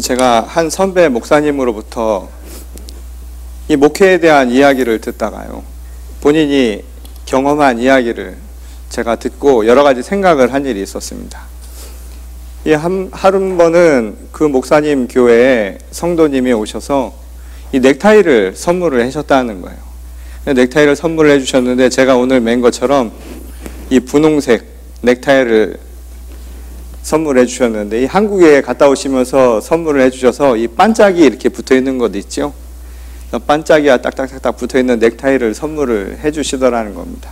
제가 한 선배 목사님으로부터 이 목회에 대한 이야기를 듣다가요, 본인이 경험한 이야기를 제가 듣고 여러 가지 생각을 한 일이 있었습니다. 한 번은 그 목사님 교회에 성도님이 오셔서 이 넥타이를 선물을 하셨다는 거예요. 넥타이를 선물을 해주셨는데, 제가 오늘 맨 것처럼 이 분홍색 넥타이를 선물해 주셨는데, 이 한국에 갔다 오시면서 선물을 해주셔서 이 반짝이 이렇게 붙어 있는 것 있죠? 반짝이가 딱딱딱딱 붙어 있는 넥타이를 선물을 해주시더라는 겁니다.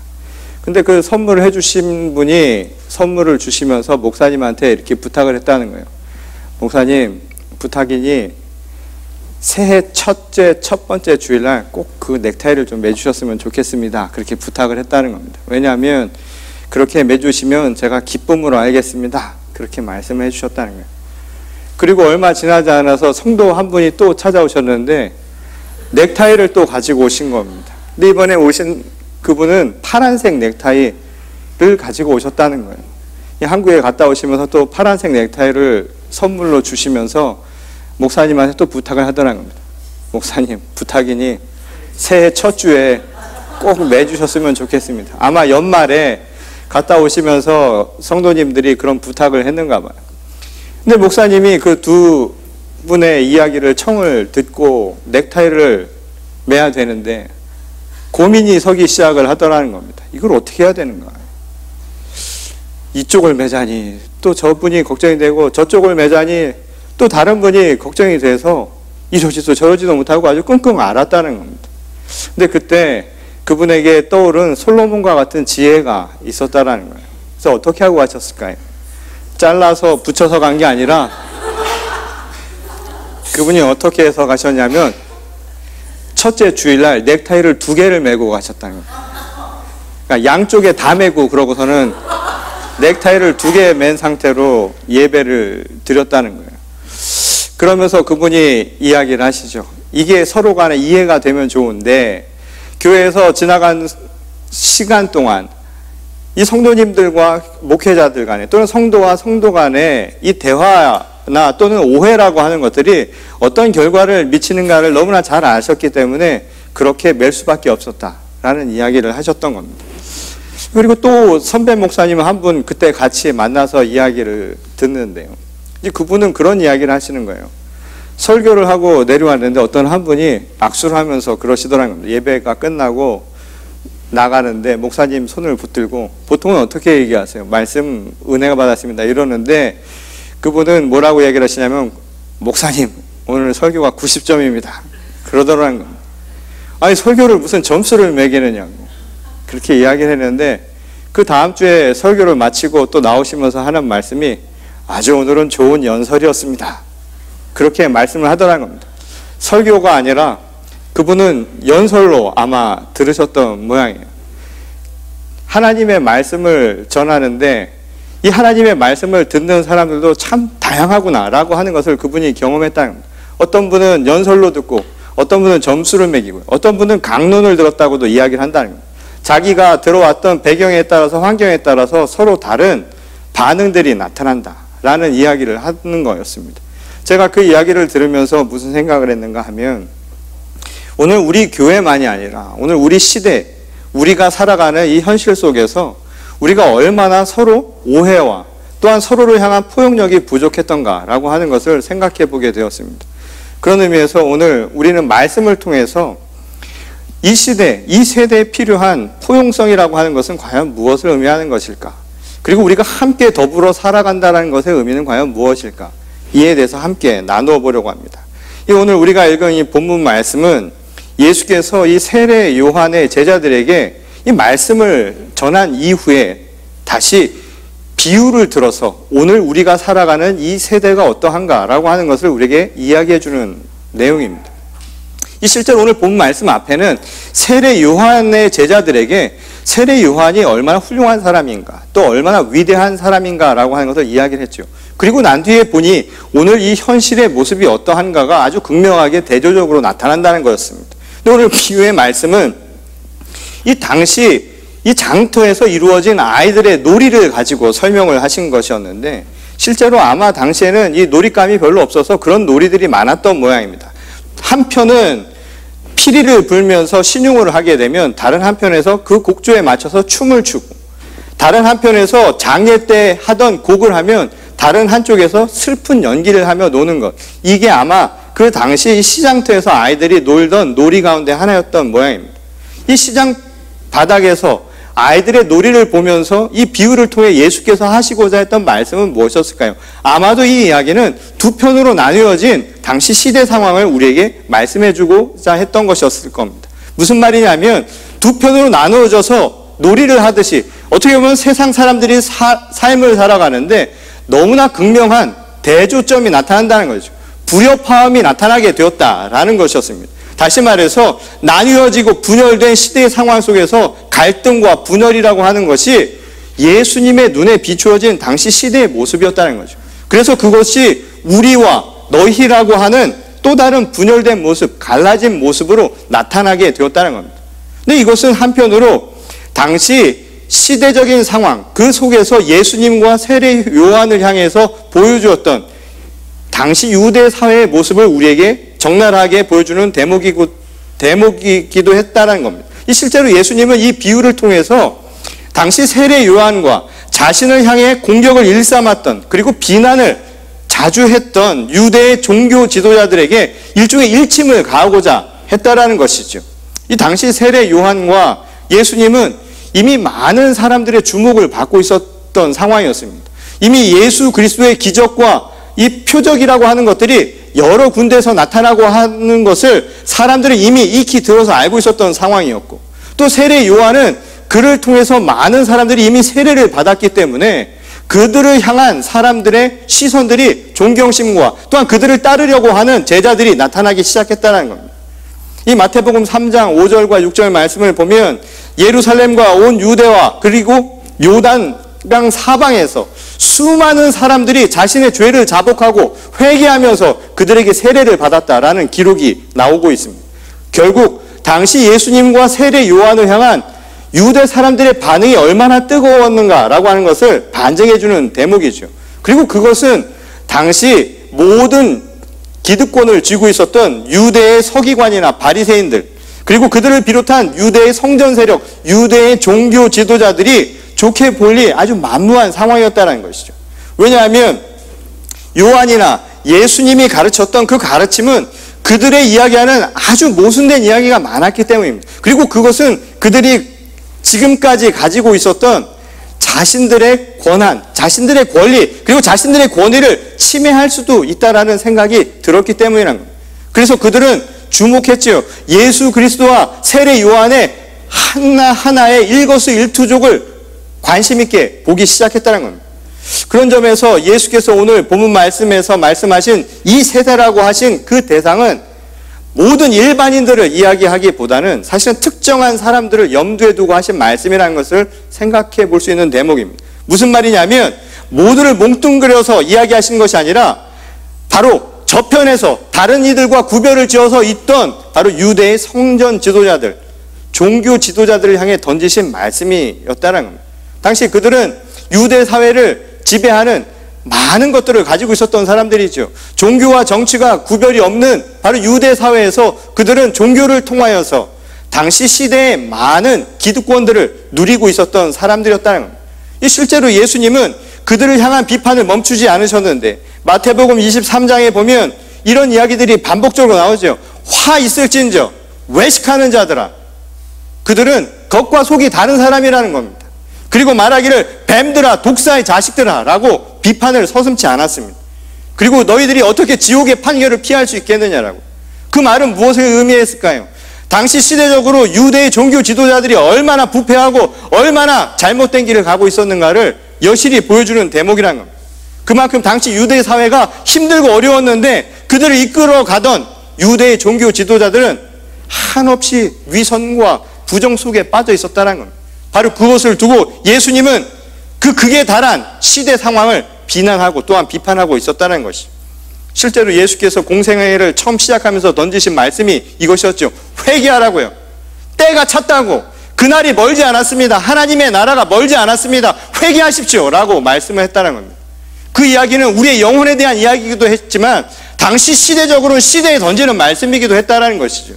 근데 그 선물을 해주신 분이 선물을 주시면서 목사님한테 이렇게 부탁을 했다는 거예요. 목사님, 부탁이니 새해 첫 번째 주일날 꼭 그 넥타이를 좀 매주셨으면 좋겠습니다. 그렇게 부탁을 했다는 겁니다. 왜냐하면 그렇게 매주시면 제가 기쁨으로 알겠습니다. 그렇게 말씀을 해주셨다는 거예요. 그리고 얼마 지나지 않아서 성도 한 분이 또 찾아오셨는데 넥타이를 또 가지고 오신 겁니다. 근데 이번에 오신 그분은 파란색 넥타이를 가지고 오셨다는 거예요. 한국에 갔다 오시면서 또 파란색 넥타이를 선물로 주시면서 목사님한테 또 부탁을 하더라는 겁니다. 목사님, 부탁이니 새해 첫 주에 꼭 매주셨으면 좋겠습니다. 아마 연말에 갔다 오시면서 성도님들이 그런 부탁을 했는가 봐요. 근데 목사님이 그 두 분의 이야기를 청을 듣고 넥타이를 매야 되는데 고민이 서기 시작을 하더라는 겁니다. 이걸 어떻게 해야 되는가? 이쪽을 매자니 또 저분이 걱정이 되고, 저쪽을 매자니 또 다른 분이 걱정이 돼서 이러지도 저러지도 못하고 아주 끙끙 앓았다는 겁니다. 근데 그때 그분에게 떠오른 솔로몬과 같은 지혜가 있었다라는 거예요. 그래서 어떻게 하고 가셨을까요? 잘라서 붙여서 간 게 아니라 그분이 어떻게 해서 가셨냐면 첫째 주일날 넥타이를 2개를 메고 가셨다는 거예요. 그러니까 양쪽에 다 메고 그러고서는 넥타이를 2개 맨 상태로 예배를 드렸다는 거예요. 그러면서 그분이 이야기를 하시죠. 이게 서로 간에 이해가 되면 좋은데 교회에서 지나간 시간 동안 이 성도님들과 목회자들 간에 또는 성도와 성도 간에 이 대화나 또는 오해라고 하는 것들이 어떤 결과를 미치는가를 너무나 잘 아셨기 때문에 그렇게 맬 수밖에 없었다라는 이야기를 하셨던 겁니다. 그리고 또 선배 목사님 한 분 그때 같이 만나서 이야기를 듣는데요, 이제 그분은 그런 이야기를 하시는 거예요. 설교를 하고 내려왔는데 어떤 한 분이 악수를 하면서 그러시더라는 겁니다. 예배가 끝나고 나가는데 목사님 손을 붙들고, 보통은 어떻게 얘기하세요? 말씀 은혜가 받았습니다 이러는데 그분은 뭐라고 얘기를 하시냐면, 목사님 오늘 설교가 90점입니다 그러더라는 겁니다. 아니 설교를 무슨 점수를 매기느냐고 그렇게 이야기를 했는데, 그 다음 주에 설교를 마치고 또 나오시면서 하는 말씀이 아주 오늘은 좋은 연설이었습니다 그렇게 말씀을 하더라는 겁니다. 설교가 아니라 그분은 연설로 아마 들으셨던 모양이에요. 하나님의 말씀을 전하는데 이 하나님의 말씀을 듣는 사람들도 참 다양하구나라고 하는 것을 그분이 경험했다는 겁니다. 어떤 분은 연설로 듣고, 어떤 분은 점수를 매기고, 어떤 분은 강론을 들었다고도 이야기를 한다는 겁니다. 자기가 들어왔던 배경에 따라서, 환경에 따라서 서로 다른 반응들이 나타난다라는 이야기를 하는 거였습니다. 제가 그 이야기를 들으면서 무슨 생각을 했는가 하면, 오늘 우리 교회만이 아니라 오늘 우리 시대, 우리가 살아가는 이 현실 속에서 우리가 얼마나 서로 오해와 또한 서로를 향한 포용력이 부족했던가라고 하는 것을 생각해 보게 되었습니다. 그런 의미에서 오늘 우리는 말씀을 통해서 이 시대, 이 세대에 필요한 포용성이라고 하는 것은 과연 무엇을 의미하는 것일까? 그리고 우리가 함께 더불어 살아간다는 것의 의미는 과연 무엇일까? 이에 대해서 함께 나누어 보려고 합니다. 오늘 우리가 읽은 이 본문 말씀은 예수께서 이 세례 요한의 제자들에게 이 말씀을 전한 이후에 다시 비유를 들어서 오늘 우리가 살아가는 이 세대가 어떠한가라고 하는 것을 우리에게 이야기해 주는 내용입니다. 이 실제로 오늘 본문 말씀 앞에는 세례 요한의 제자들에게 세례 요한이 얼마나 훌륭한 사람인가, 또 얼마나 위대한 사람인가라고 하는 것을 이야기를 했죠. 그리고 난 뒤에 보니 오늘 이 현실의 모습이 어떠한가가 아주 극명하게 대조적으로 나타난다는 것이었습니다. 근데 오늘 비유의 말씀은 이 당시 이 장터에서 이루어진 아이들의 놀이를 가지고 설명을 하신 것이었는데, 실제로 아마 당시에는 이 놀잇감이 별로 없어서 그런 놀이들이 많았던 모양입니다. 한편은 피리를 불면서 신용을 하게 되면 다른 한편에서 그 곡조에 맞춰서 춤을 추고, 다른 한편에서 장례 때 하던 곡을 하면 다른 한쪽에서 슬픈 연기를 하며 노는 것. 이게 아마 그 당시 시장터에서 아이들이 놀던 놀이 가운데 하나였던 모양입니다. 이 시장 바닥에서 아이들의 놀이를 보면서 이 비유를 통해 예수께서 하시고자 했던 말씀은 무엇이었을까요? 아마도 이 이야기는 두 편으로 나누어진 당시 시대 상황을 우리에게 말씀해 주고자 했던 것이었을 겁니다. 무슨 말이냐면 두 편으로 나누어져서 놀이를 하듯이 어떻게 보면 세상 사람들이 삶을 살아가는데 너무나 극명한 대조점이 나타난다는 거죠. 불협화음이 나타나게 되었다라는 것이었습니다. 다시 말해서 나뉘어지고 분열된 시대의 상황 속에서 갈등과 분열이라고 하는 것이 예수님의 눈에 비추어진 당시 시대의 모습이었다는 거죠. 그래서 그것이 우리와 너희라고 하는 또 다른 분열된 모습, 갈라진 모습으로 나타나게 되었다는 겁니다. 근데 이것은 한편으로 당시 시대적인 상황, 그 속에서 예수님과 세례 요한을 향해서 보여주었던 당시 유대 사회의 모습을 우리에게 적나라하게 보여주는 대목이기도 했다는 겁니다. 실제로 예수님은 이 비유를 통해서 당시 세례 요한과 자신을 향해 공격을 일삼았던, 그리고 비난을 자주 했던 유대의 종교 지도자들에게 일종의 일침을 가하고자 했다라는 것이죠. 이 당시 세례 요한과 예수님은 이미 많은 사람들의 주목을 받고 있었던 상황이었습니다. 이미 예수 그리스도의 기적과 이 표적이라고 하는 것들이 여러 군데에서 나타나고 하는 것을 사람들은 이미 익히 들어서 알고 있었던 상황이었고, 또 세례 요한은 그를 통해서 많은 사람들이 이미 세례를 받았기 때문에 그들을 향한 사람들의 시선들이 존경심과 또한 그들을 따르려고 하는 제자들이 나타나기 시작했다는 겁니다. 이 마태복음 3장 5절과 6절 말씀을 보면 예루살렘과 온 유대와 그리고 요단강 사방에서 수많은 사람들이 자신의 죄를 자복하고 회개하면서 그들에게 세례를 받았다라는 기록이 나오고 있습니다. 결국 당시 예수님과 세례 요한을 향한 유대 사람들의 반응이 얼마나 뜨거웠는가라고 하는 것을 반증해주는 대목이죠. 그리고 그것은 당시 모든 기득권을 쥐고 있었던 유대의 서기관이나 바리새인들, 그리고 그들을 비롯한 유대의 성전 세력, 유대의 종교 지도자들이 좋게 볼 리 아주 만무한 상황이었다는 것이죠. 왜냐하면 요한이나 예수님이 가르쳤던 그 가르침은 그들의 이야기하는 아주 모순된 이야기가 많았기 때문입니다. 그리고 그것은 그들이 지금까지 가지고 있었던 자신들의 권한, 자신들의 권리, 그리고 자신들의 권위를 침해할 수도 있다라는 생각이 들었기 때문이라는 겁니다. 그래서 그들은 주목했지요. 예수 그리스도와 세례 요한의 하나하나의 일거수일투족을 관심 있게 보기 시작했다는 겁니다. 그런 점에서 예수께서 오늘 본문 말씀에서 말씀하신 이 세대라고 하신 그 대상은 모든 일반인들을 이야기하기보다는 사실은 특정한 사람들을 염두에 두고 하신 말씀이라는 것을 생각해 볼 수 있는 대목입니다. 무슨 말이냐면 모두를 뭉뚱그려서 이야기하신 것이 아니라 바로 저편에서 다른 이들과 구별을 지어서 있던 바로 유대의 성전 지도자들, 종교 지도자들을 향해 던지신 말씀이었다는 겁니다. 당시 그들은 유대 사회를 지배하는 많은 것들을 가지고 있었던 사람들이죠. 종교와 정치가 구별이 없는 바로 유대 사회에서 그들은 종교를 통하여서 당시 시대의 많은 기득권들을 누리고 있었던 사람들이었다는 겁니다. 실제로 예수님은 그들을 향한 비판을 멈추지 않으셨는데 마태복음 23장에 보면 이런 이야기들이 반복적으로 나오죠. 화 있을진저 외식하는 자들아, 그들은 겉과 속이 다른 사람이라는 겁니다. 그리고 말하기를 뱀들아 독사의 자식들아 라고 비판을 서슴지 않았습니다. 그리고 너희들이 어떻게 지옥의 판결을 피할 수 있겠느냐라고. 그 말은 무엇을 의미했을까요? 당시 시대적으로 유대의 종교 지도자들이 얼마나 부패하고 얼마나 잘못된 길을 가고 있었는가를 여실히 보여주는 대목이라는 겁니다. 그만큼 당시 유대 사회가 힘들고 어려웠는데 그들을 이끌어 가던 유대의 종교 지도자들은 한없이 위선과 부정 속에 빠져 있었다는 겁니다. 바로 그것을 두고 예수님은 그 극에 달한 시대 상황을 비난하고 또한 비판하고 있었다는 것이죠. 실제로 예수께서 공생애를 처음 시작하면서 던지신 말씀이 이것이었죠. 회개하라고요. 때가 찼다고. 그날이 멀지 않았습니다. 하나님의 나라가 멀지 않았습니다. 회개하십시오 라고 말씀을 했다는 겁니다. 그 이야기는 우리의 영혼에 대한 이야기이기도 했지만 당시 시대적으로는 시대에 던지는 말씀이기도 했다라는 것이죠.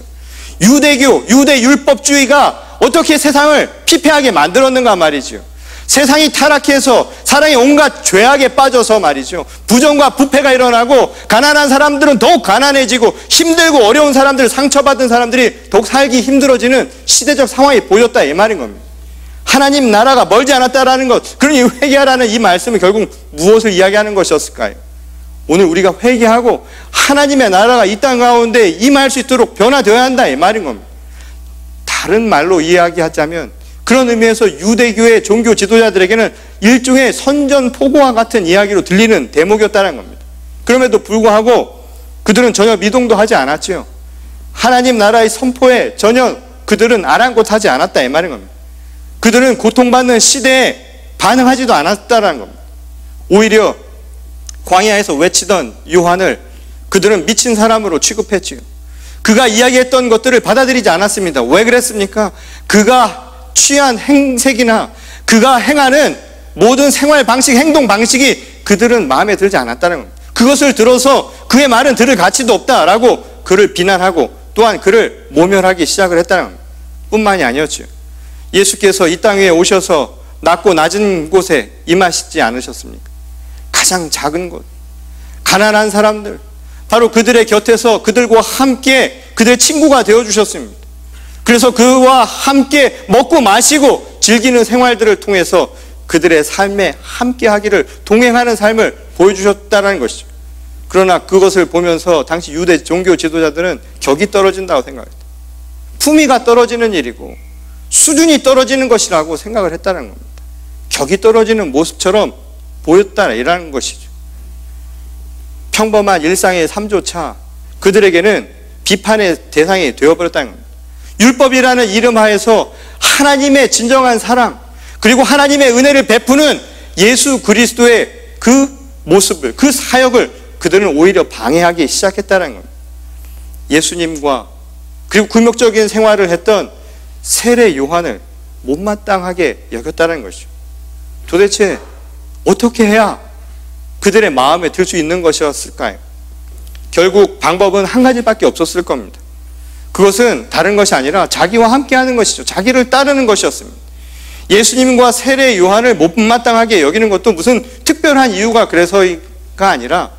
유대교, 유대 율법주의가 어떻게 세상을 피폐하게 만들었는가 말이죠. 세상이 타락해서 사람이 온갖 죄악에 빠져서 말이죠. 부정과 부패가 일어나고 가난한 사람들은 더욱 가난해지고 힘들고 어려운 사람들, 상처받은 사람들이 더욱 살기 힘들어지는 시대적 상황이 보였다 이 말인 겁니다. 하나님 나라가 멀지 않았다라는 것, 그러니 회개하라는 이 말씀은 결국 무엇을 이야기하는 것이었을까요? 오늘 우리가 회개하고 하나님의 나라가 이 땅 가운데 임할 수 있도록 변화되어야 한다 이 말인 겁니다. 다른 말로 이야기하자면 그런 의미에서 유대교의 종교 지도자들에게는 일종의 선전포고와 같은 이야기로 들리는 대목이었다는 겁니다. 그럼에도 불구하고 그들은 전혀 미동도 하지 않았죠. 하나님 나라의 선포에 전혀 그들은 아랑곳하지 않았다 이 말인 겁니다. 그들은 고통받는 시대에 반응하지도 않았다는 겁니다. 오히려 광야에서 외치던 요한을 그들은 미친 사람으로 취급했지요. 그가 이야기했던 것들을 받아들이지 않았습니다. 왜 그랬습니까? 그가 취한 행색이나 그가 행하는 모든 생활 방식, 행동 방식이 그들은 마음에 들지 않았다는 겁니다. 그것을 들어서 그의 말은 들을 가치도 없다라고 그를 비난하고 또한 그를 모멸하기 시작을 했다는 겁니다. 뿐만이 아니었죠. 예수께서 이 땅 위에 오셔서 낮고 낮은 곳에 임하시지 않으셨습니까? 가장 작은 곳, 가난한 사람들, 바로 그들의 곁에서 그들과 함께 그들의 친구가 되어주셨습니다. 그래서 그와 함께 먹고 마시고 즐기는 생활들을 통해서 그들의 삶에 함께 하기를, 동행하는 삶을 보여주셨다는 것이죠. 그러나 그것을 보면서 당시 유대 종교 지도자들은 격이 떨어진다고 생각했다. 품위가 떨어지는 일이고 수준이 떨어지는 것이라고 생각을 했다는 겁니다. 격이 떨어지는 모습처럼 보였다라는 것이죠. 평범한 일상의 삶조차 그들에게는 비판의 대상이 되어버렸다는 겁니다. 율법이라는 이름 하에서 하나님의 진정한 사랑, 그리고 하나님의 은혜를 베푸는 예수 그리스도의 그 모습을, 그 사역을 그들은 오히려 방해하기 시작했다는 겁니다. 예수님과 그리고 굴욕적인 생활을 했던 세례 요한을 못마땅하게 여겼다는 것이죠. 도대체 어떻게 해야 그들의 마음에 들 수 있는 것이었을까요? 결국 방법은 한 가지밖에 없었을 겁니다. 그것은 다른 것이 아니라 자기와 함께 하는 것이죠. 자기를 따르는 것이었습니다. 예수님과 세례 요한을 못마땅하게 여기는 것도 무슨 특별한 이유가 그래서가 아니라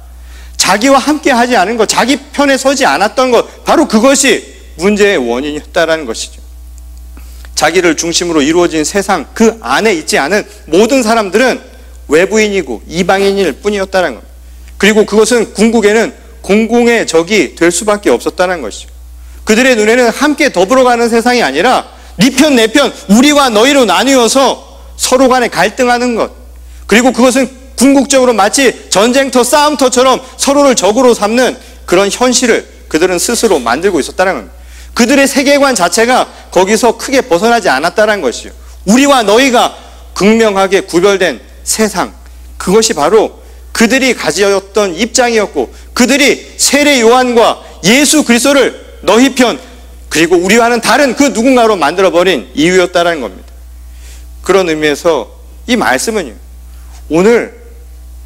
자기와 함께 하지 않은 것, 자기 편에 서지 않았던 것, 바로 그것이 문제의 원인이었다는 것이죠. 자기를 중심으로 이루어진 세상 그 안에 있지 않은 모든 사람들은 외부인이고 이방인일 뿐이었다는 것. 그리고 그것은 궁극에는 공공의 적이 될 수밖에 없었다는 것이죠. 그들의 눈에는 함께 더불어가는 세상이 아니라 네 편 내 편 우리와 너희로 나뉘어서 서로 간에 갈등하는 것, 그리고 그것은 궁극적으로 마치 전쟁터 싸움터처럼 서로를 적으로 삼는 그런 현실을 그들은 스스로 만들고 있었다는 겁니다. 그들의 세계관 자체가 거기서 크게 벗어나지 않았다는 것이죠. 우리와 너희가 극명하게 구별된 세상, 그것이 바로 그들이 가지었던 입장이었고 그들이 세례 요한과 예수 그리스도를 너희 편 그리고 우리와는 다른 그 누군가로 만들어버린 이유였다는 겁니다. 그런 의미에서 이 말씀은요, 오늘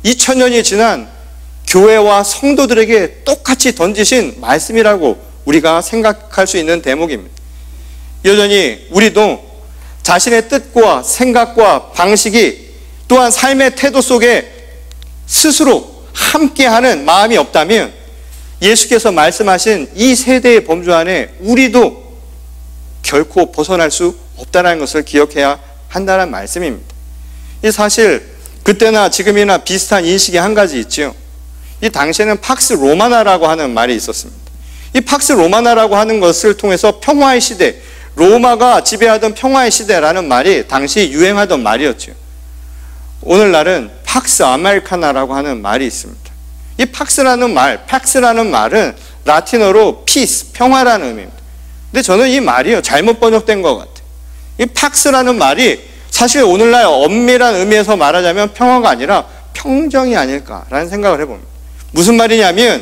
2000년이 지난 교회와 성도들에게 똑같이 던지신 말씀이라고 우리가 생각할 수 있는 대목입니다. 여전히 우리도 자신의 뜻과 생각과 방식이 또한 삶의 태도 속에 스스로 함께하는 마음이 없다면 예수께서 말씀하신 이 세대의 범주 안에 우리도 결코 벗어날 수 없다는 것을 기억해야 한다는 말씀입니다. 이 사실 그때나 지금이나 비슷한 인식이 한 가지 있죠. 이 당시에는 팍스 로마나라고 하는 말이 있었습니다. 이 팍스 로마나라고 하는 것을 통해서 평화의 시대, 로마가 지배하던 평화의 시대라는 말이 당시 유행하던 말이었죠. 오늘날은 팍스 아메리카나라고 하는 말이 있습니다. 이 팍스라는 말은 라틴어로 피스, 평화라는 의미입니다. 근데 저는 이 말이요, 잘못 번역된 것 같아요. 이 팍스라는 말이 사실 오늘날 엄밀한 의미에서 말하자면 평화가 아니라 평정이 아닐까라는 생각을 해봅니다. 무슨 말이냐면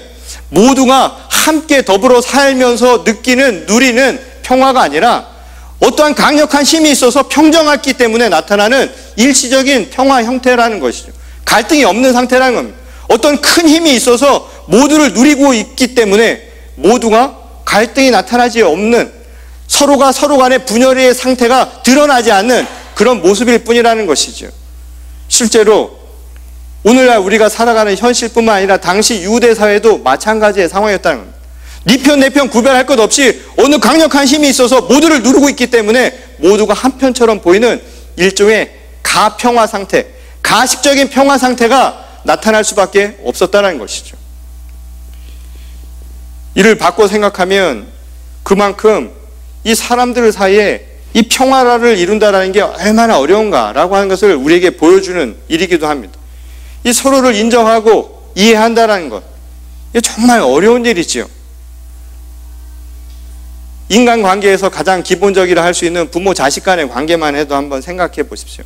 모두가 함께 더불어 살면서 느끼는, 누리는 평화가 아니라 어떠한 강력한 힘이 있어서 평정했기 때문에 나타나는 일시적인 평화 형태라는 것이죠. 갈등이 없는 상태라는 겁니다. 어떤 큰 힘이 있어서 모두를 누리고 있기 때문에 모두가 갈등이 나타나지 없는, 서로가 서로 간의 분열의 상태가 드러나지 않는 그런 모습일 뿐이라는 것이죠. 실제로 오늘날 우리가 살아가는 현실뿐만 아니라 당시 유대 사회도 마찬가지의 상황이었다는 겁니다. 네 편 내 편 구별할 것 없이 어느 강력한 힘이 있어서 모두를 누르고 있기 때문에 모두가 한편처럼 보이는 일종의 가평화 상태, 가식적인 평화 상태가 나타날 수밖에 없었다는 것이죠. 이를 바꿔 생각하면 그만큼 이 사람들 사이에 이 평화를 이룬다는 게 얼마나 어려운가라고 하는 것을 우리에게 보여주는 일이기도 합니다. 이 서로를 인정하고 이해한다는 것, 이게 정말 어려운 일이지요. 인간관계에서 가장 기본적이라 할 수 있는 부모 자식 간의 관계만 해도 한번 생각해 보십시오.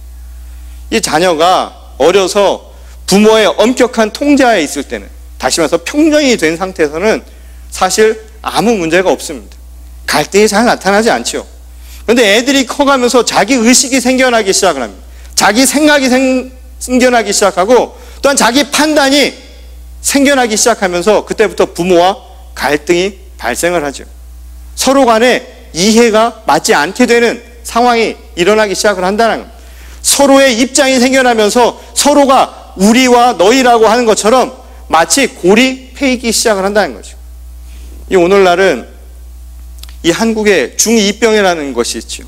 이 자녀가 어려서 부모의 엄격한 통제하에 있을 때는, 다시 말해서 평정이 된 상태에서는 사실 아무 문제가 없습니다. 갈등이 잘 나타나지 않죠. 그런데 애들이 커가면서 자기 의식이 생겨나기 시작을 합니다. 자기 생각이 생겨나기 시작하고 또한 자기 판단이 생겨나기 시작하면서 그때부터 부모와 갈등이 발생을 하죠. 서로 간에 이해가 맞지 않게 되는 상황이 일어나기 시작을 한다는 겁니다. 서로의 입장이 생겨나면서 서로가 우리와 너희라고 하는 것처럼 마치 골이 패이기 시작을 한다는 거죠. 이 오늘날은 이 한국에 중2병이라는 것이 있죠.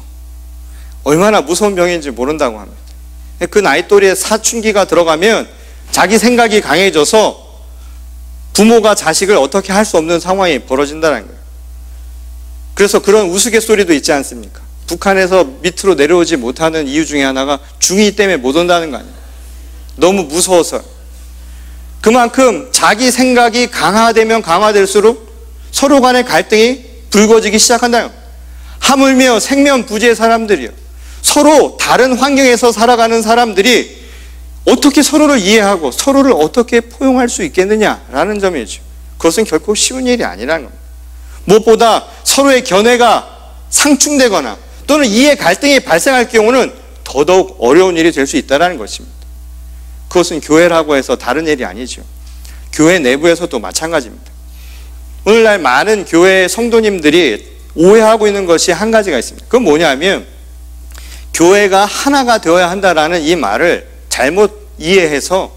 얼마나 무서운 병인지 모른다고 합니다. 그 나이 또래에 사춘기가 들어가면 자기 생각이 강해져서 부모가 자식을 어떻게 할 수 없는 상황이 벌어진다는 거예요. 그래서 그런 우스갯소리도 있지 않습니까? 북한에서 밑으로 내려오지 못하는 이유 중에 하나가 중2 때문에 못 온다는 거 아니에요. 너무 무서워서. 그만큼 자기 생각이 강화되면 강화될수록 서로 간의 갈등이 불거지기 시작한다. 하물며 생면부지의 사람들이요, 서로 다른 환경에서 살아가는 사람들이 어떻게 서로를 이해하고 서로를 어떻게 포용할 수 있겠느냐라는 점이죠. 그것은 결코 쉬운 일이 아니라는 겁니다. 무엇보다 서로의 견해가 상충되거나 또는 이해 갈등이 발생할 경우는 더더욱 어려운 일이 될 수 있다는 것입니다. 그것은 교회라고 해서 다른 일이 아니죠. 교회 내부에서도 마찬가지입니다. 오늘날 많은 교회 성도님들이 오해하고 있는 것이 한 가지가 있습니다. 그건 뭐냐면 교회가 하나가 되어야 한다라는 이 말을 잘못 이해해서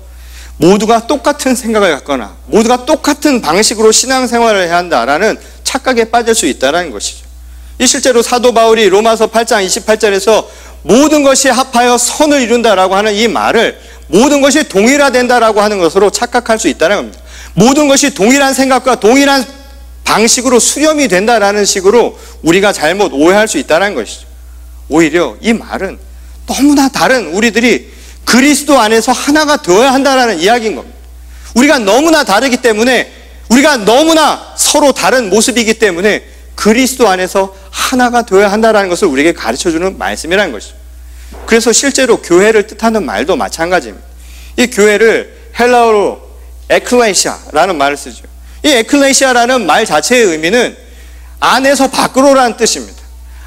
모두가 똑같은 생각을 갖거나 모두가 똑같은 방식으로 신앙생활을 해야 한다라는 착각에 빠질 수 있다는 것이죠. 이 실제로 사도 바울이 로마서 8장 28절에서 모든 것이 합하여 선을 이룬다라고 하는 이 말을 모든 것이 동일화된다라고 하는 것으로 착각할 수 있다는 겁니다. 모든 것이 동일한 생각과 동일한 방식으로 수렴이 된다라는 식으로 우리가 잘못 오해할 수 있다는 것이죠. 오히려 이 말은 너무나 다른 우리들이 그리스도 안에서 하나가 되어야 한다는 이야기인 겁니다. 우리가 너무나 다르기 때문에, 우리가 너무나 서로 다른 모습이기 때문에 그리스도 안에서 하나가 되어야 한다는 것을 우리에게 가르쳐주는 말씀이라는 것이죠. 그래서 실제로 교회를 뜻하는 말도 마찬가지입니다. 이 교회를 헬라어로 에클레시아라는 말을 쓰죠. 이 에클레시아라는 말 자체의 의미는 안에서 밖으로라는 뜻입니다.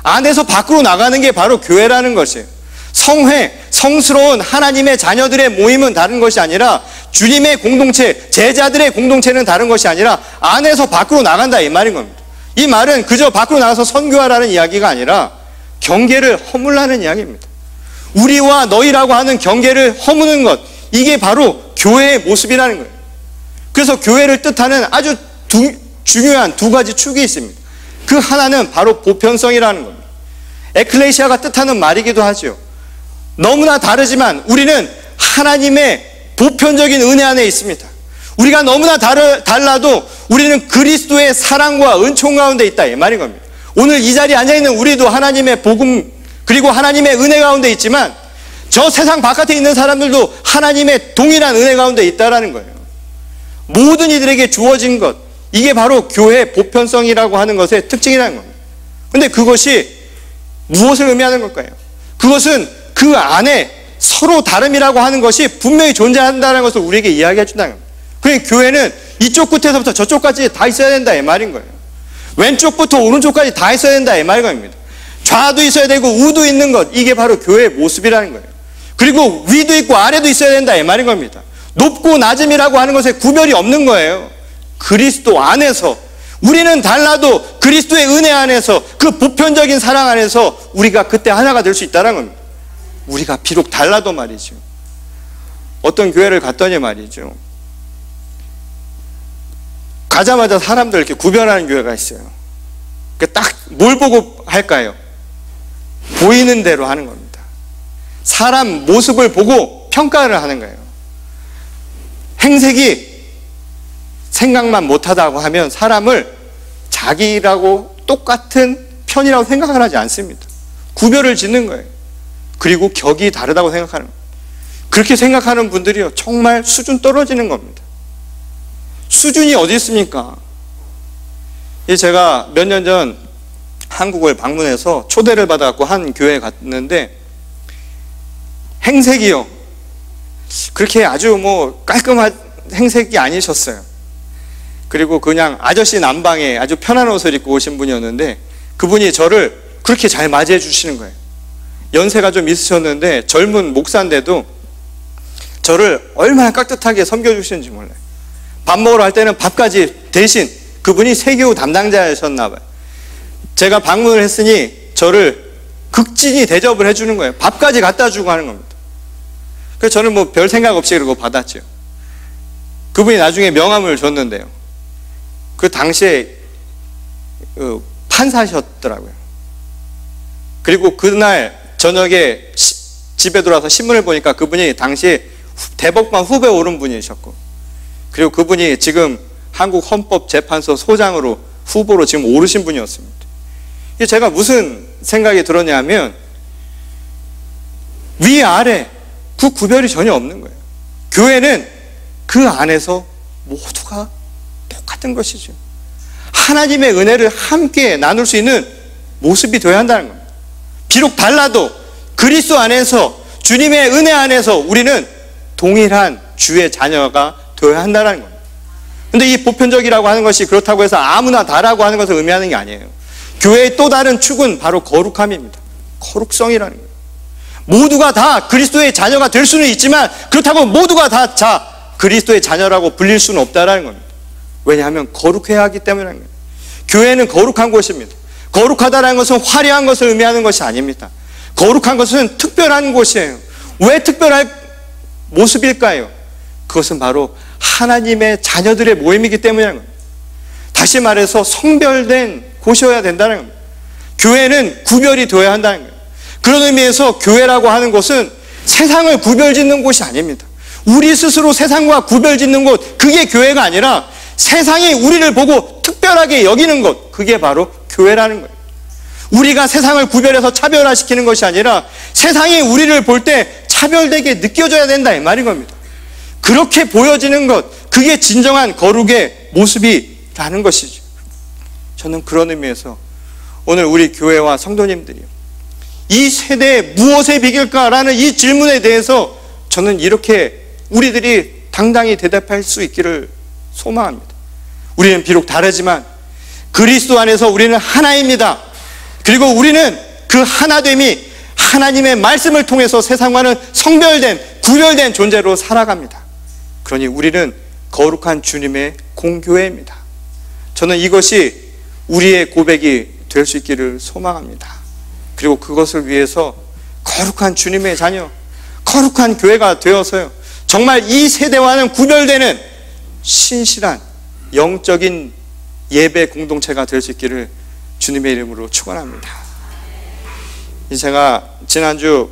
안에서 밖으로 나가는 게 바로 교회라는 것이에요. 성회, 성스러운 하나님의 자녀들의 모임은 다른 것이 아니라 주님의 공동체, 제자들의 공동체는 다른 것이 아니라 안에서 밖으로 나간다 이 말인 겁니다. 이 말은 그저 밖으로 나가서 선교하라는 이야기가 아니라 경계를 허물라는 이야기입니다. 우리와 너희라고 하는 경계를 허무는 것, 이게 바로 교회의 모습이라는 거예요. 그래서 교회를 뜻하는 아주 중요한 두 가지 축이 있습니다. 그 하나는 바로 보편성이라는 겁니다. 에클레시아가 뜻하는 말이기도 하죠. 너무나 다르지만 우리는 하나님의 보편적인 은혜 안에 있습니다. 우리가 너무나 달라도 우리는 그리스도의 사랑과 은총 가운데 있다 이 말인 겁니다. 오늘 이 자리에 앉아있는 우리도 하나님의 복음 그리고 하나님의 은혜 가운데 있지만 저 세상 바깥에 있는 사람들도 하나님의 동일한 은혜 가운데 있다라는 거예요. 모든 이들에게 주어진 것, 이게 바로 교회의 보편성이라고 하는 것의 특징이라는 겁니다. 그런데 그것이 무엇을 의미하는 걸까요? 그것은 그 안에 서로 다름이라고 하는 것이 분명히 존재한다는 것을 우리에게 이야기해 준다는 겁니다. 그러니까 교회는 이쪽 끝에서부터 저쪽까지 다 있어야 된다 이 말인 거예요. 왼쪽부터 오른쪽까지 다 있어야 된다 이 말인 겁니다. 좌도 있어야 되고 우도 있는 것, 이게 바로 교회의 모습이라는 거예요. 그리고 위도 있고 아래도 있어야 된다 이 말인 겁니다. 높고 낮음이라고 하는 것에 구별이 없는 거예요. 그리스도 안에서 우리는 달라도 그리스도의 은혜 안에서 그 보편적인 사랑 안에서 우리가 그때 하나가 될 수 있다는 겁니다. 우리가 비록 달라도 말이죠. 어떤 교회를 갔더니 말이죠. 가자마자 사람들 이렇게 구별하는 교회가 있어요. 딱 뭘 보고 할까요? 보이는 대로 하는 겁니다. 사람 모습을 보고 평가를 하는 거예요. 행색이 생각만 못하다고 하면 사람을 자기라고 똑같은 편이라고 생각을 하지 않습니다. 구별을 짓는 거예요. 그리고 격이 다르다고 생각하는 거예요. 그렇게 생각하는 분들이요, 정말 수준 떨어지는 겁니다. 수준이 어디 있습니까? 제가 몇 년 전 한국을 방문해서 초대를 받아갖고 한 교회에 갔는데 행색이요, 그렇게 아주 뭐 깔끔한 행색이 아니셨어요. 그리고 그냥 아저씨 남방에 아주 편한 옷을 입고 오신 분이었는데 그분이 저를 그렇게 잘 맞이해 주시는 거예요. 연세가 좀 있으셨는데 젊은 목사인데도 저를 얼마나 깍듯하게 섬겨주시는지 몰라요. 밥 먹으러 갈 때는 밥까지 대신, 그분이 세교 담당자셨나 봐요. 제가 방문을 했으니 저를 극진히 대접을 해주는 거예요. 밥까지 갖다 주고 하는 겁니다. 그래서 저는 뭐 별 생각 없이 그러고 받았죠. 그분이 나중에 명함을 줬는데요, 그 당시에 판사셨더라고요. 그리고 그날 저녁에 집에 들어와서 신문을 보니까 그분이 당시 대법관 후보에 오른 분이셨고, 그리고 그분이 지금 한국 헌법재판소 소장으로 후보로 지금 오르신 분이었습니다. 제가 무슨 생각이 들었냐면 위아래 그 구별이 전혀 없는 거예요. 교회는 그 안에서 모두가 똑같은 것이죠. 하나님의 은혜를 함께 나눌 수 있는 모습이 되어야 한다는 겁니다. 비록 달라도 그리스도 안에서, 주님의 은혜 안에서 우리는 동일한 주의 자녀가 되어야 한다는 겁니다. 근데 이 보편적이라고 하는 것이 그렇다고 해서 아무나 다라고 하는 것을 의미하는 게 아니에요. 교회의 또 다른 축은 바로 거룩함입니다. 거룩성이라는 거예요. 모두가 다 그리스도의 자녀가 될 수는 있지만 그렇다고 모두가 다 그리스도의 자녀라고 불릴 수는 없다는 겁니다. 왜냐하면 거룩해야 하기 때문이라는 거예요. 교회는 거룩한 곳입니다. 거룩하다는 것은 화려한 것을 의미하는 것이 아닙니다. 거룩한 것은 특별한 곳이에요. 왜 특별할 모습일까요? 그것은 바로 하나님의 자녀들의 모임이기 때문이라는 겁니다. 다시 말해서 성별된 곳이어야 된다는 겁니다. 교회는 구별이 되어야 한다는 거예요. 그런 의미에서 교회라고 하는 곳은 세상을 구별짓는 곳이 아닙니다. 우리 스스로 세상과 구별짓는 곳, 그게 교회가 아니라 세상이 우리를 보고 특별하게 여기는 것, 그게 바로 교회라는 거예요. 우리가 세상을 구별해서 차별화시키는 것이 아니라 세상이 우리를 볼 때 차별되게 느껴져야 된다 이 말인 겁니다. 그렇게 보여지는 것, 그게 진정한 거룩의 모습이라는 것이죠. 저는 그런 의미에서 오늘 우리 교회와 성도님들이 이 세대에 무엇에 비길까라는 이 질문에 대해서 저는 이렇게 우리들이 당당히 대답할 수 있기를 소망합니다. 우리는 비록 다르지만 그리스도 안에서 우리는 하나입니다. 그리고 우리는 그 하나됨이 하나님의 말씀을 통해서 세상과는 성별된, 구별된 존재로 살아갑니다. 그러니 우리는 거룩한 주님의 공교회입니다. 저는 이것이 우리의 고백이 될 수 있기를 소망합니다. 그리고 그것을 위해서 거룩한 주님의 자녀, 거룩한 교회가 되어서요, 정말 이 세대와는 구별되는 신실한 영적인 예배 공동체가 될 수 있기를 주님의 이름으로 축원합니다. 제가 지난주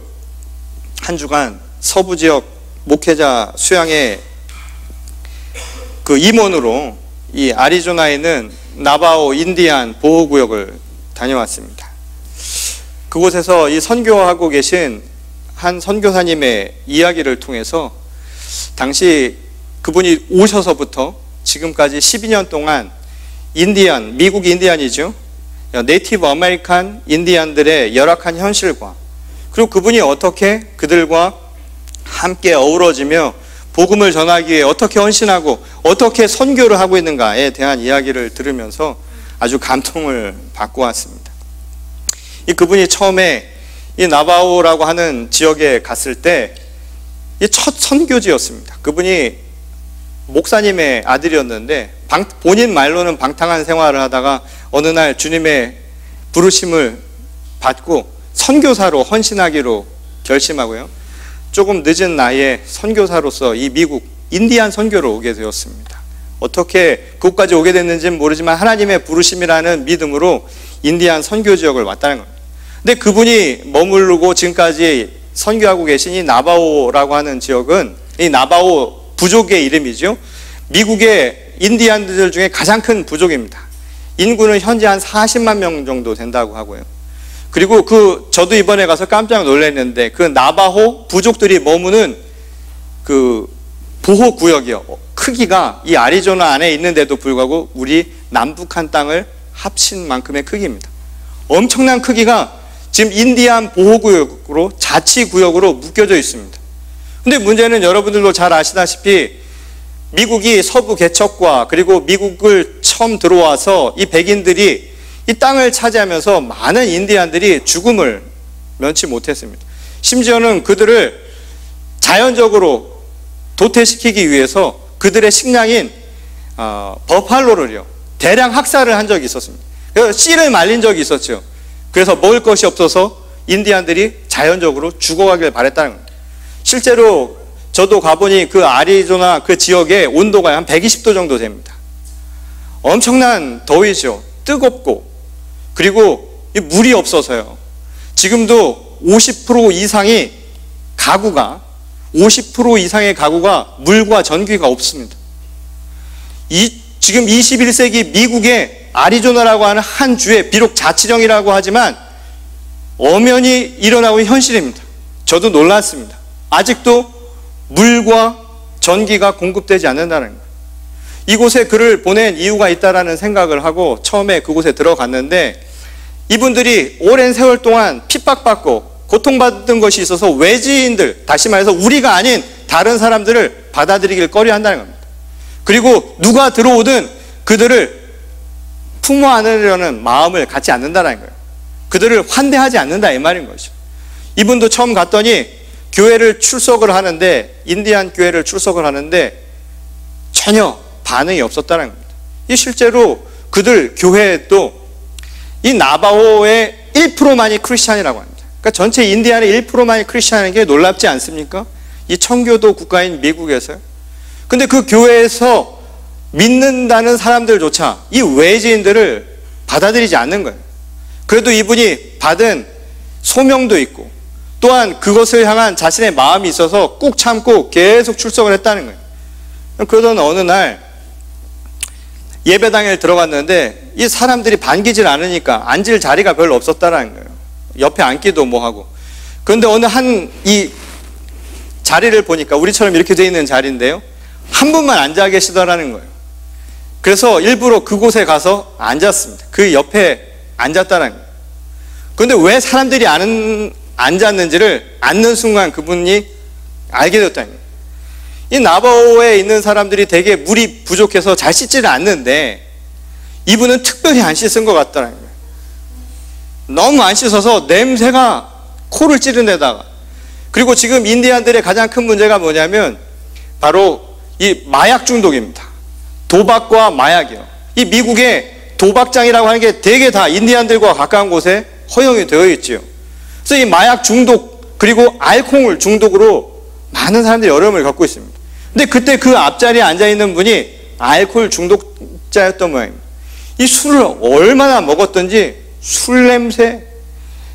한 주간 서부 지역 목회자 수양회 그 임원으로 이 아리조나에 있는 나바오 인디안 보호구역을 다녀왔습니다. 그곳에서 이 선교하고 계신 한 선교사님의 이야기를 통해서 당시 그분이 오셔서부터 지금까지 12년 동안 인디안, 미국 인디안이죠, 네이티브 아메리칸 인디안들의 열악한 현실과, 그리고 그분이 어떻게 그들과 함께 어우러지며 복음을 전하기 위해 어떻게 헌신하고 어떻게 선교를 하고 있는가에 대한 이야기를 들으면서 아주 감동을 받고 왔습니다. 그분이 처음에 이 나바오라고 하는 지역에 갔을 때 이 첫 선교지였습니다. 그분이 목사님의 아들이었는데 본인 말로는 방탕한 생활을 하다가 어느 날 주님의 부르심을 받고 선교사로 헌신하기로 결심하고요. 조금 늦은 나이에 선교사로서 이 미국 인디안 선교로 오게 되었습니다. 어떻게 그곳까지 오게 됐는지는 모르지만 하나님의 부르심이라는 믿음으로 인디안 선교 지역을 왔다는 겁니다. 근데 그분이 머무르고 지금까지 선교하고 계신 이 나바오라고 하는 지역은 이 나바오 부족의 이름이죠. 미국의 인디안들 중에 가장 큰 부족입니다. 인구는 현재 한 40만 명 정도 된다고 하고요. 그리고 저도 이번에 가서 깜짝 놀랐는데 그 나바호 부족들이 머무는 그 보호구역이요. 크기가 이 아리조나 안에 있는데도 불구하고 우리 남북한 땅을 합친 만큼의 크기입니다. 엄청난 크기가 지금 인디안 보호구역으로 자치구역으로 묶여져 있습니다. 근데 문제는 여러분들도 잘 아시다시피 미국이 서부 개척과 그리고 미국을 처음 들어와서 이 백인들이 이 땅을 차지하면서 많은 인디안들이 죽음을 면치 못했습니다. 심지어는 그들을 자연적으로 도태시키기 위해서 그들의 식량인 버팔로를요 대량 학살을 한 적이 있었습니다. 그래서 씨를 말린 적이 있었죠. 그래서 먹을 것이 없어서 인디안들이 자연적으로 죽어가길 바랬다는 겁니다. 실제로 저도 가보니 그 아리조나 그 지역의 온도가 한 120도 정도 됩니다. 엄청난 더위죠. 뜨겁고 그리고 물이 없어서요. 지금도 50% 이상의 가구가 물과 전기가 없습니다. 지금 21세기 미국의 아리조나라고 하는 한 주에 비록 자치령이라고 하지만 엄연히 일어나고 있는 현실입니다. 저도 놀랐습니다. 아직도 물과 전기가 공급되지 않는다는 거예요. 이곳에 그를 보낸 이유가 있다라는 생각을 하고 처음에 그곳에 들어갔는데 이분들이 오랜 세월 동안 핍박받고 고통받은 것이 있어서 외지인들, 다시 말해서 우리가 아닌 다른 사람들을 받아들이길 꺼려한다는 겁니다. 그리고 누가 들어오든 그들을 품어 안으려는 마음을 갖지 않는다는 거예요. 그들을 환대하지 않는다 이 말인 것이죠. 이분도 처음 갔더니 교회를 출석을 하는데 인디안 교회를 출석을 하는데 전혀 반응이 없었다는 겁니다. 이 실제로 그들 교회도 이 나바오의 1%만이 크리스찬이라고 합니다. 그러니까 전체 인디안의 1%만이 크리스찬인 게 놀랍지 않습니까? 이 청교도 국가인 미국에서요. 근데 그 교회에서 믿는다는 사람들조차 이 외지인들을 받아들이지 않는 거예요. 그래도 이분이 받은 소명도 있고 또한 그것을 향한 자신의 마음이 있어서 꾹 참고 계속 출석을 했다는 거예요. 그러던 어느 날 예배당에 들어갔는데 이 사람들이 반기질 않으니까 앉을 자리가 별로 없었다는 거예요. 옆에 앉기도 뭐하고. 그런데 어느 이 자리를 보니까 우리처럼 이렇게 돼 있는 자리인데요. 한 분만 앉아 계시더라는 거예요. 그래서 일부러 그곳에 가서 앉았습니다. 그 옆에 앉았다는 거예요. 그런데 왜 사람들이 앉았는지를 앉는 순간 그분이 알게 되었다는 거예요. 이 나바오에 있는 사람들이 되게 물이 부족해서 잘 씻지를 않는데 이분은 특별히 안 씻은 것 같다는 거예요. 너무 안 씻어서 냄새가 코를 찌른 데다가. 그리고 지금 인디안들의 가장 큰 문제가 뭐냐면 바로 이 마약 중독입니다. 도박과 마약이요. 이 미국의 도박장이라고 하는 게 되게 다 인디안들과 가까운 곳에 허용이 되어 있지요. 그래서 이 마약 중독 그리고 알코올 중독으로 많은 사람들이 어려움을 겪고 있습니다. 근데 그때 그 앞자리에 앉아있는 분이 알코올 중독자였던 모양입니다. 이 술을 얼마나 먹었던지 술 냄새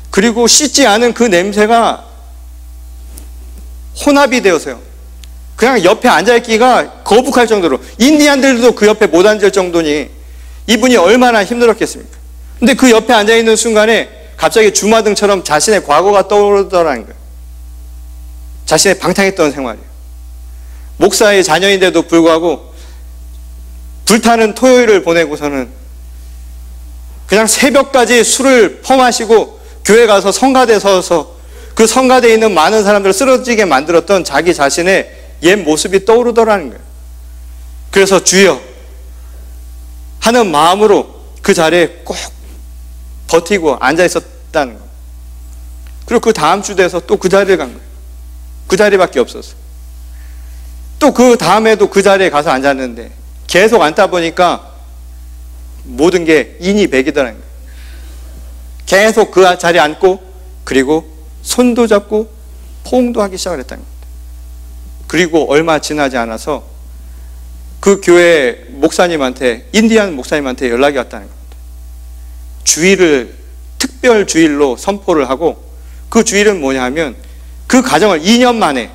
그리고 씻지 않은 그 냄새가 혼합이 되어서요. 그냥 옆에 앉아있기가 거북할 정도로 인디안들도 그 옆에 못 앉을 정도니 이분이 얼마나 힘들었겠습니까? 근데 그 옆에 앉아있는 순간에 갑자기 주마등처럼 자신의 과거가 떠오르더라는 거예요. 자신의 방탕했던 생활이에요. 목사의 자녀인데도 불구하고 불타는 토요일을 보내고서는 그냥 새벽까지 술을 퍼마시고 교회 가서 성가대에 서서 그 성가대에 있는 많은 사람들을 쓰러지게 만들었던 자기 자신의 옛 모습이 떠오르더라는 거예요. 그래서 주여 하는 마음으로 그 자리에 꼭 버티고 앉아 있었다는 거예요. 그리고 그 다음 주 돼서 또 그 자리를 간 거예요. 그 자리밖에 없었어요. 또 그 다음에도 그 자리에 가서 앉았는데 계속 앉다 보니까 모든 게 인이 백이더라는 거예요. 계속 그 자리에 앉고 그리고 손도 잡고 포옹도 하기 시작했다는 겁니다. 그리고 얼마 지나지 않아서 그 교회 목사님한테, 인디안 목사님한테 연락이 왔다는 겁니다. 주일을 특별 주일로 선포를 하고, 그 주일은 뭐냐면 그 가정을 2년 만에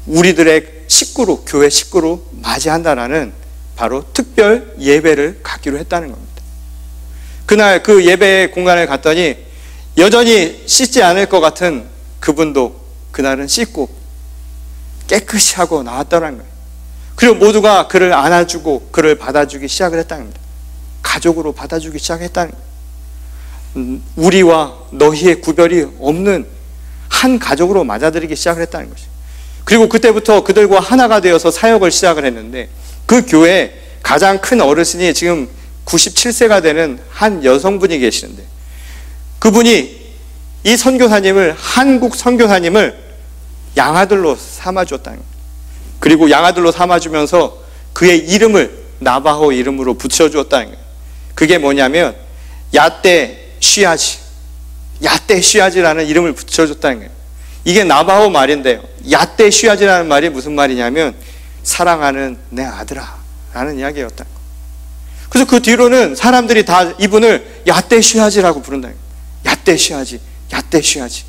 우리들의 식구로, 교회 식구로 맞이한다라는 바로 특별 예배를 갖기로 했다는 겁니다. 그날 그 예배 공간에 갔더니 여전히 씻지 않을 것 같은 그분도 그날은 씻고 깨끗이 하고 나왔다는 거예요. 그리고 모두가 그를 안아주고 그를 받아주기 시작을 했다는 겁니다. 가족으로 받아주기 시작했다는 거예요. 우리와 너희의 구별이 없는 한 가족으로 맞아들이기 시작을 했다는 것이죠. 그리고 그때부터 그들과 하나가 되어서 사역을 시작을 했는데, 그 교회에 가장 큰 어르신이 지금 97세가 되는 한 여성분이 계시는데, 그분이 이 선교사님을, 한국 선교사님을 양아들로 삼아주었다는 거예요. 그리고 양아들로 삼아주면서 그의 이름을 나바호 이름으로 붙여주었다는 거예요. 그게 뭐냐면 야떼 쉬아지, 야떼 쉬아지라는 이름을 붙여줬다는 거예요. 이게 나바호 말인데요, 야떼 쉬아지라는 말이 무슨 말이냐면 사랑하는 내 아들아 라는 이야기였다는 거예요. 그래서 그 뒤로는 사람들이 다 이분을 야떼 쉬아지라고 부른다는 거예요. 야떼 쉬아지, 야떼 쉬아지,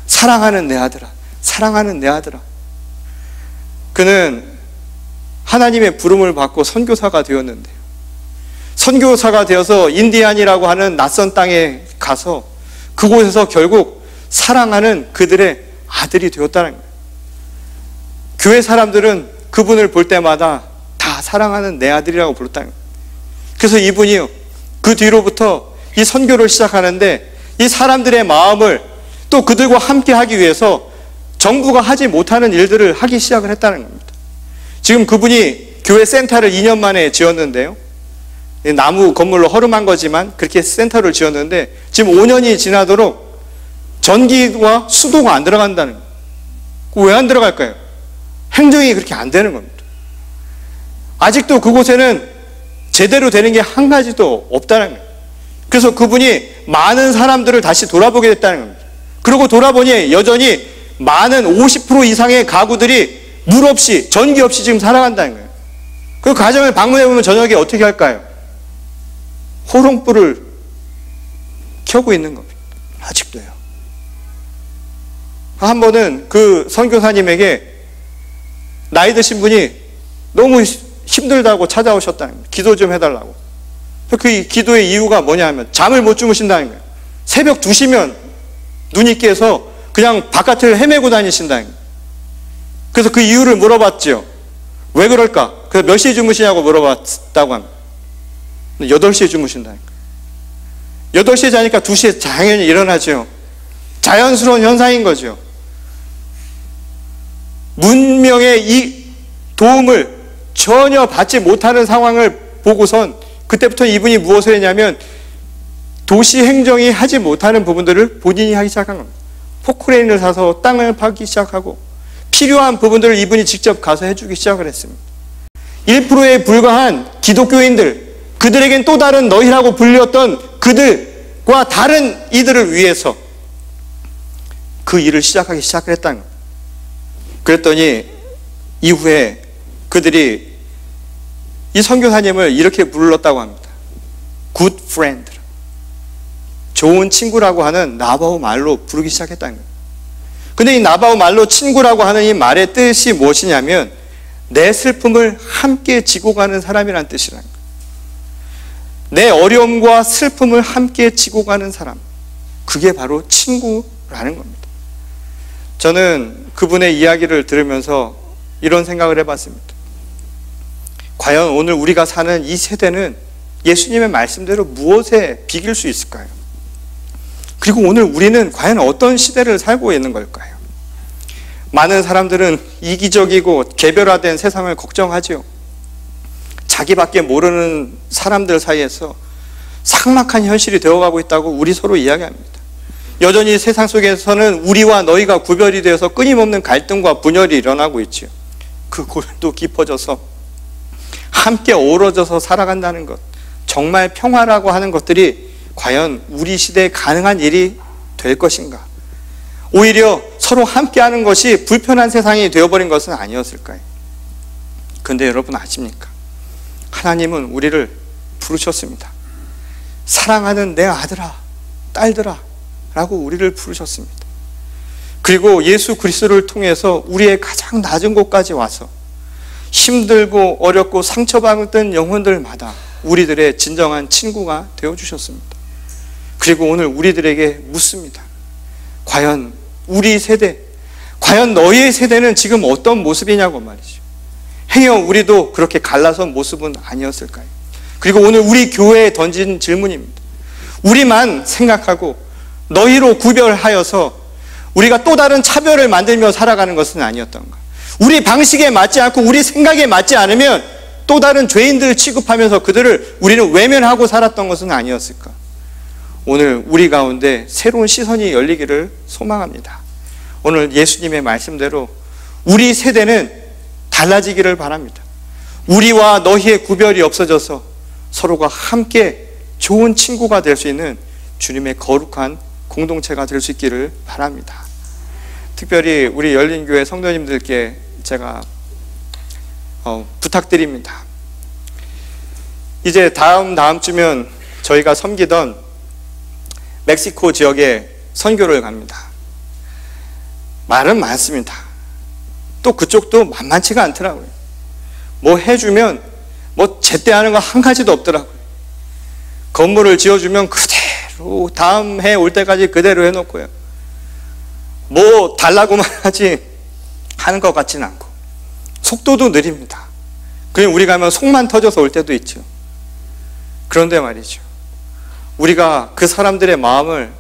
사랑하는 내 아들아, 사랑하는 내 아들아. 그는 하나님의 부름을 받고 선교사가 되었는데요, 선교사가 되어서 인디안이라고 하는 낯선 땅에 가서 그곳에서 결국 사랑하는 그들의 아들이 되었다는 거예요. 교회 사람들은 그분을 볼 때마다 다 사랑하는 내 아들이라고 불렀다는 거예요. 그래서 이분이 그 뒤로부터 이 선교를 시작하는데, 이 사람들의 마음을 또 그들과 함께 하기 위해서 정부가 하지 못하는 일들을 하기 시작을 했다는 겁니다. 지금 그분이 교회 센터를 2년 만에 지었는데요, 나무 건물로 허름한 거지만 그렇게 센터를 지었는데 지금 5년이 지나도록 전기와 수도가 안 들어간다는 거예요. 왜 안 들어갈까요? 행정이 그렇게 안 되는 겁니다. 아직도 그곳에는 제대로 되는 게 한 가지도 없다는 거예요. 그래서 그분이 많은 사람들을 다시 돌아보게 됐다는 겁니다. 그리고 돌아보니 여전히 많은 50% 이상의 가구들이 물 없이, 전기 없이 지금 살아간다는 거예요. 그 가정을 방문해보면 저녁에 어떻게 할까요? 호롱불을 켜고 있는 겁니다. 아직도요. 한 번은 그 선교사님에게 나이 드신 분이 너무 힘들다고 찾아오셨다는 거예요. 기도 좀 해달라고. 그 기도의 이유가 뭐냐 하면 잠을 못 주무신다는 거예요. 새벽 2시면 눈이 깨서 그냥 바깥을 헤매고 다니신다는 거예요. 그래서 그 이유를 물어봤죠. 왜 그럴까? 그래서 몇 시에 주무시냐고 물어봤다고 합니다. 8시에 주무신다는 거예요. 8시에 자니까 2시에 당연히 일어나죠. 자연스러운 현상인 거죠. 문명의 이 도움을 전혀 받지 못하는 상황을 보고선 그때부터 이분이 무엇을 했냐면 도시 행정이 하지 못하는 부분들을 본인이 하기 시작한 겁니다. 포크레인을 사서 땅을 파기 시작하고 필요한 부분들을 이분이 직접 가서 해주기 시작을 했습니다. 1%에 불과한 기독교인들, 그들에겐 또 다른 너희라고 불렸던 그들과 다른 이들을 위해서 그 일을 시작하기 시작했다는 거예요. 그랬더니 이후에 그들이 이 선교사님을 이렇게 불렀다고 합니다. Good friend, 좋은 친구라고 하는 나바오 말로 부르기 시작했다는 거예요. 근데 이 나바오 말로 친구라고 하는 이 말의 뜻이 무엇이냐면 내 슬픔을 함께 지고 가는 사람이라는 뜻이라는 거예요. 내 어려움과 슬픔을 함께 지고 가는 사람, 그게 바로 친구라는 겁니다. 저는 그분의 이야기를 들으면서 이런 생각을 해봤습니다. 과연 오늘 우리가 사는 이 세대는 예수님의 말씀대로 무엇에 비길 수 있을까요? 그리고 오늘 우리는 과연 어떤 시대를 살고 있는 걸까요? 많은 사람들은 이기적이고 개별화된 세상을 걱정하죠. 자기밖에 모르는 사람들 사이에서 삭막한 현실이 되어가고 있다고 우리 서로 이야기합니다. 여전히 세상 속에서는 우리와 너희가 구별이 되어서 끊임없는 갈등과 분열이 일어나고 있지요. 그 골도 깊어져서 함께 어우러져서 살아간다는 것, 정말 평화라고 하는 것들이 과연 우리 시대에 가능한 일이 될 것인가? 오히려 서로 함께하는 것이 불편한 세상이 되어버린 것은 아니었을까요? 그런데 여러분 아십니까? 하나님은 우리를 부르셨습니다. 사랑하는 내 아들아, 딸들아 라고 우리를 부르셨습니다. 그리고 예수 그리스도를 통해서 우리의 가장 낮은 곳까지 와서 힘들고 어렵고 상처받은 영혼들마다 우리들의 진정한 친구가 되어주셨습니다. 그리고 오늘 우리들에게 묻습니다. 과연 우리 세대, 과연 너희의 세대는 지금 어떤 모습이냐고 말이죠. 행여 우리도 그렇게 갈라선 모습은 아니었을까요? 그리고 오늘 우리 교회에 던진 질문입니다. 우리만 생각하고 너희로 구별하여서 우리가 또 다른 차별을 만들며 살아가는 것은 아니었던가? 우리 방식에 맞지 않고 우리 생각에 맞지 않으면 또 다른 죄인들을 취급하면서 그들을 우리는 외면하고 살았던 것은 아니었을까? 오늘 우리 가운데 새로운 시선이 열리기를 소망합니다. 오늘 예수님의 말씀대로 우리 세대는 달라지기를 바랍니다. 우리와 너희의 구별이 없어져서 서로가 함께 좋은 친구가 될 수 있는 주님의 거룩한 공동체가 될 수 있기를 바랍니다. 특별히 우리 열린교회 성도님들께 제가 부탁드립니다. 이제 다음 주면 저희가 섬기던 멕시코 지역에 선교를 갑니다. 말은 많습니다. 또 그쪽도 만만치가 않더라고요. 뭐 해주면 뭐 제때 하는 거 한 가지도 없더라고요. 건물을 지어주면 그대로 다음 해 올 때까지 그대로 해놓고요. 뭐 달라고만 하지 하는 것 같지는 않고 속도도 느립니다. 그냥 우리 가면 속만 터져서 올 때도 있죠. 그런데 말이죠, 우리가 그 사람들의 마음을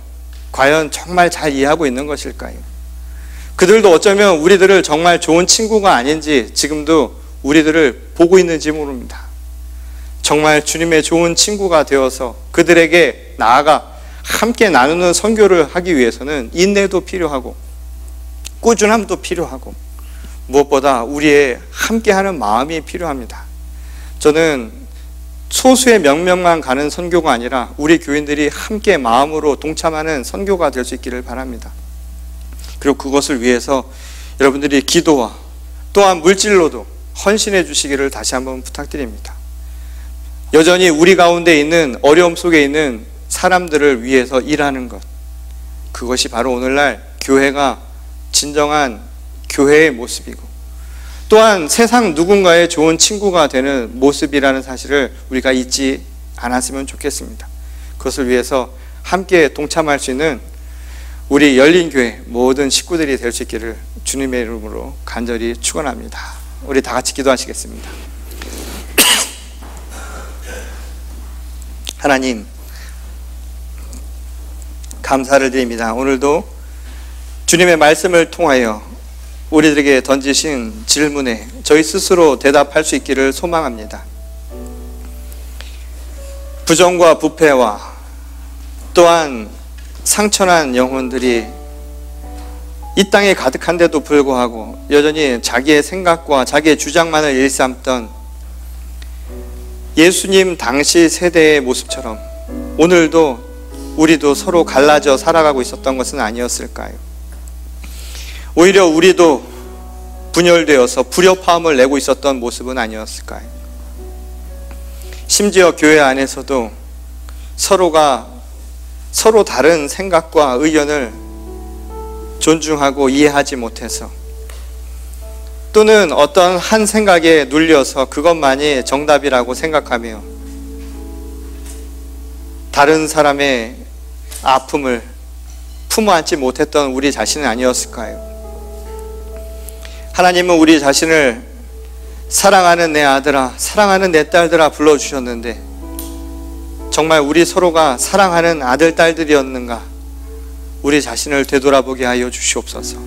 과연 정말 잘 이해하고 있는 것일까요? 그들도 어쩌면 우리들을 정말 좋은 친구가 아닌지 지금도 우리들을 보고 있는지 모릅니다. 정말 주님의 좋은 친구가 되어서 그들에게 나아가 함께 나누는 선교를 하기 위해서는 인내도 필요하고 꾸준함도 필요하고 무엇보다 우리의 함께하는 마음이 필요합니다. 저는 소수의 명명만 가는 선교가 아니라 우리 교인들이 함께 마음으로 동참하는 선교가 될 수 있기를 바랍니다. 그리고 그것을 위해서 여러분들이 기도와 또한 물질로도 헌신해 주시기를 다시 한번 부탁드립니다. 여전히 우리 가운데 있는 어려움 속에 있는 사람들을 위해서 일하는 것, 그것이 바로 오늘날 교회가 진정한 교회의 모습이고 또한 세상 누군가의 좋은 친구가 되는 모습이라는 사실을 우리가 잊지 않았으면 좋겠습니다. 그것을 위해서 함께 동참할 수 있는 우리 열린교회 모든 식구들이 될 수 있기를 주님의 이름으로 간절히 축원합니다. 우리 다 같이 기도하시겠습니다. 하나님, 감사를 드립니다. 오늘도 주님의 말씀을 통하여 우리들에게 던지신 질문에 저희 스스로 대답할 수 있기를 소망합니다. 부정과 부패와 또한 상처난 영혼들이 이 땅에 가득한데도 불구하고 여전히 자기의 생각과 자기의 주장만을 일삼던 예수님 당시 세대의 모습처럼 오늘도 우리도 서로 갈라져 살아가고 있었던 것은 아니었을까요? 오히려 우리도 분열되어서 불협화음을 내고 있었던 모습은 아니었을까요? 심지어 교회 안에서도 서로가 서로 다른 생각과 의견을 존중하고 이해하지 못해서 또는 어떤 한 생각에 눌려서 그것만이 정답이라고 생각하며 다른 사람의 아픔을 품어안지 못했던 우리 자신은 아니었을까요? 하나님은 우리 자신을 사랑하는 내 아들아, 사랑하는 내 딸들아 불러주셨는데 정말 우리 서로가 사랑하는 아들, 딸들이었는가? 우리 자신을 되돌아보게 하여 주시옵소서.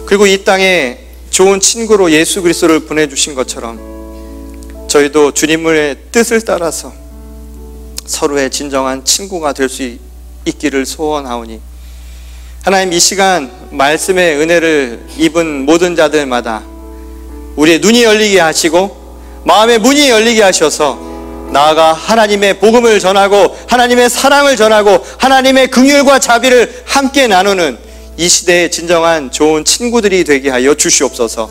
그리고 이 땅에 좋은 친구로 예수 그리스도를 보내주신 것처럼 저희도 주님의 뜻을 따라서 서로의 진정한 친구가 될 수 있기를 소원하오니 하나님, 이 시간 말씀의 은혜를 입은 모든 자들마다 우리의 눈이 열리게 하시고 마음의 문이 열리게 하셔서 나아가 하나님의 복음을 전하고 하나님의 사랑을 전하고 하나님의 긍휼과 자비를 함께 나누는 이 시대의 진정한 좋은 친구들이 되게 하여 주시옵소서.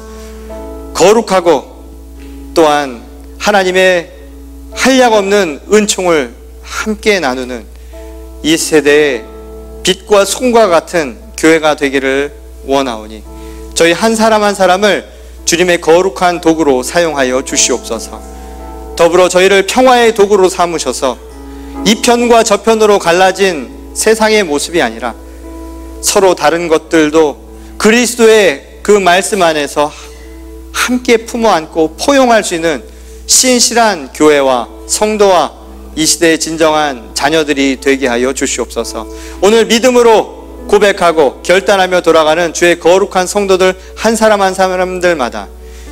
거룩하고 또한 하나님의 한량없는 은총을 함께 나누는 이 세대의 빛과 손과 같은 교회가 되기를 원하오니 저희 한 사람 한 사람을 주님의 거룩한 도구로 사용하여 주시옵소서. 더불어 저희를 평화의 도구로 삼으셔서 이편과 저편으로 갈라진 세상의 모습이 아니라 서로 다른 것들도 그리스도의 그 말씀 안에서 함께 품어 안고 포용할 수 있는 신실한 교회와 성도와 이 시대의 진정한 자녀들이 되게 하여 주시옵소서. 오늘 믿음으로 고백하고 결단하며 돌아가는 주의 거룩한 성도들 한 사람 한 사람들마다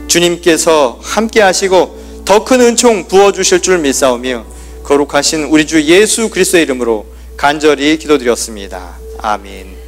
주님께서 함께 하시고 더 큰 은총 부어주실 줄 믿사오며 거룩하신 우리 주 예수 그리스도의 이름으로 간절히 기도드렸습니다. 아멘.